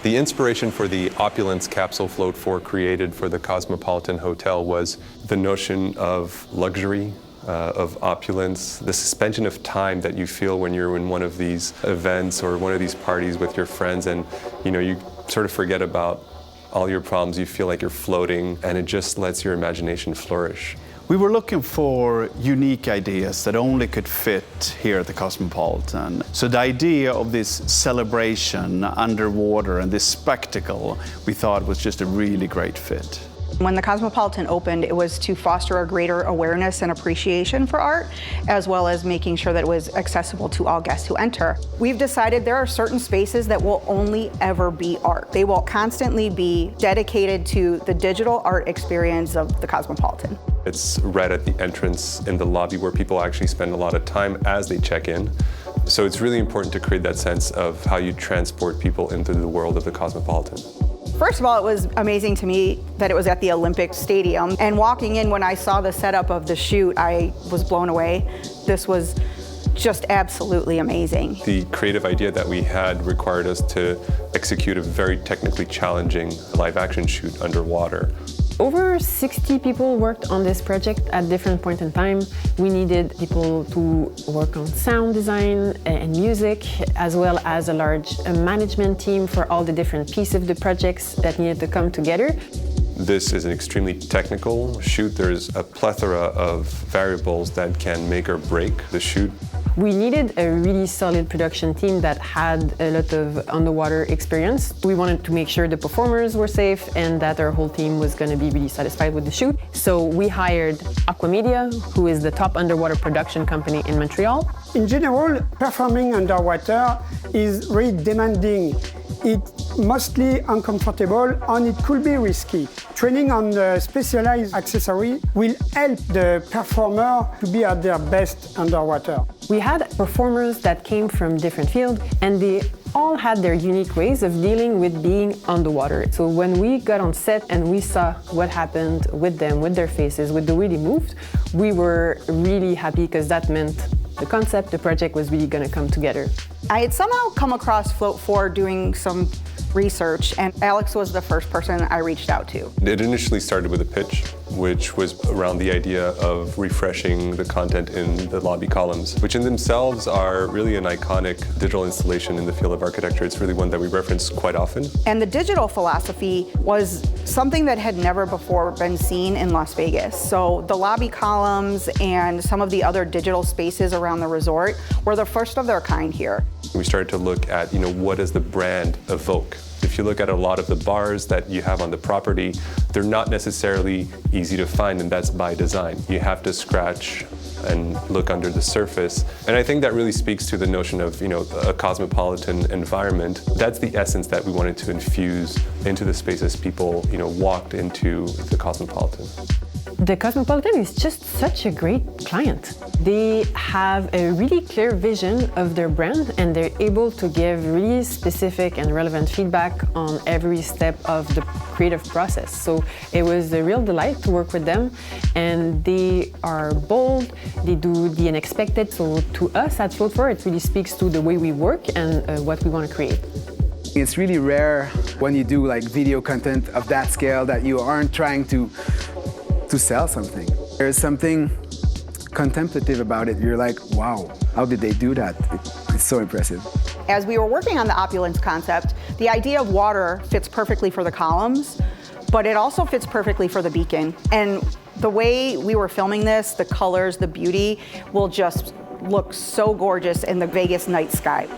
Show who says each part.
Speaker 1: The inspiration for the Opulence capsule Float 4 created for the Cosmopolitan Hotel was the notion of luxury, of opulence, the suspension of time that you feel when you're in one of these events or one of these parties with your friends, and you sort of forget about all your problems. You feel like you're floating, and it just lets your imagination flourish.
Speaker 2: We were looking for unique ideas that only could fit here at the Cosmopolitan. So the idea of this celebration underwater and this spectacle, we thought was just a really great fit.
Speaker 3: When the Cosmopolitan opened, it was to foster a greater awareness and appreciation for art, as well as making sure that it was accessible to all guests who enter. We've decided there are certain spaces that will only ever be art. They will constantly be dedicated to the digital art experience of the Cosmopolitan.
Speaker 1: It's right at the entrance in the lobby where people actually spend a lot of time as they check in. So it's really important to create that sense of how you transport people into the world of the Cosmopolitan.
Speaker 3: First of all, it was amazing to me that it was at the Olympic Stadium. And walking in, when I saw the setup of the shoot, I was blown away. This was just absolutely amazing.
Speaker 1: The creative idea that we had required us to execute a very technically challenging live-action shoot underwater.
Speaker 4: Over 60 people worked on this project at different points in time. We needed people to work on sound design and music, as well as a large management team for all the different pieces of the projects that needed to come together.
Speaker 1: This is an extremely technical shoot. There's a plethora of variables that can make or break the shoot.
Speaker 4: We needed a really solid production team that had a lot of underwater experience. We wanted to make sure the performers were safe and that our whole team was going to be really satisfied with the shoot. So we hired Aquamedia, who is the top underwater production company in Montreal.
Speaker 5: In general, performing underwater is really demanding. It's mostly uncomfortable and it could be risky. Training on the specialized accessory will help the performer to be at their best underwater.
Speaker 4: We had performers that came from different fields, and they all had their unique ways of dealing with being underwater. So when we got on set and we saw what happened with them, with their faces, with the way they moved, we were really happy because that meant the concept, the project was really going to come together.
Speaker 3: I had somehow come across Float 4 doing some research, and Alex was the first person I reached out to.
Speaker 1: It initially started with a pitch, which was around the idea of refreshing the content in the lobby columns, which in themselves are really an iconic digital installation in the field of architecture. It's really one that we reference quite often.
Speaker 3: And the digital philosophy was something that had never before been seen in Las Vegas. So the lobby columns and some of the other digital spaces around the resort were the first of their kind here.
Speaker 1: We started to look at, what does the brand evoke? If you look at a lot of the bars that you have on the property, they're not necessarily easy to find, and that's by design. You have to scratch and look under the surface. And I think that really speaks to the notion of, a cosmopolitan environment. That's the essence that we wanted to infuse into the space as people, walked into the Cosmopolitan.
Speaker 4: The Cosmopolitan is just such a great client. They have a really clear vision of their brand, and they're able to give really specific and relevant feedback on every step of the creative process. So it was a real delight to work with them, and they are bold, they do the unexpected. So to us at Float 4, it really speaks to the way we work and what we want to create.
Speaker 6: It's really rare when you do video content of that scale that you aren't trying to sell something. There's something contemplative about it. You're like, wow, how did they do that? It's so impressive.
Speaker 3: As we were working on the Opulence concept, the idea of water fits perfectly for the columns, but it also fits perfectly for the beacon. And the way we were filming this, the colors, the beauty, will just look so gorgeous in the Vegas night sky.